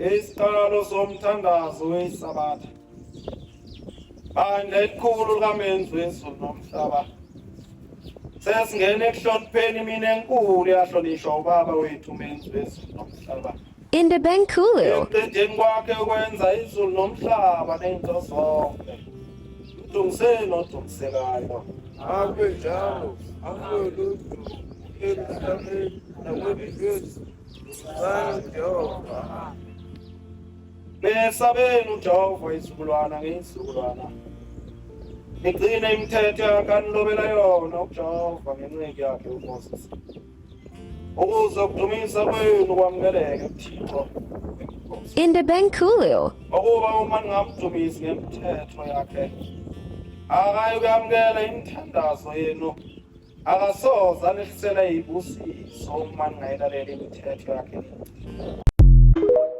Isiqalo somthandazo wesabatha. Bandla elikhulu likamenzi wezulu nomhlaba. Sesingena ekuhlonipheni mina enkulu yahlonishwa ubaba wethu umenzi wezulu nomhlaba. Indabankulu. Emqedeni kwakhe ukwenza izulu nomhlaba nento zonke. Mdungiseni odungisekayo. Abe njalo, akulutho, emhlabeni nakwezizwe, Jehova. Mesabeni uJehova isizukulwana ngesizukulwana. Nigcine imithetho yakhe anilobela yona uJehova ngenceku yakhe uMoses. Ukuze ukudumisa kwenu kwamukeleke uThixo. Indabankulu. Ukuba uma ningamdumisi ngemithetho yakhe, akayi kuyamukela imithandazo yenu, akasoze anehlisele ibusiso uma ningayilaleli imithetho yakhe.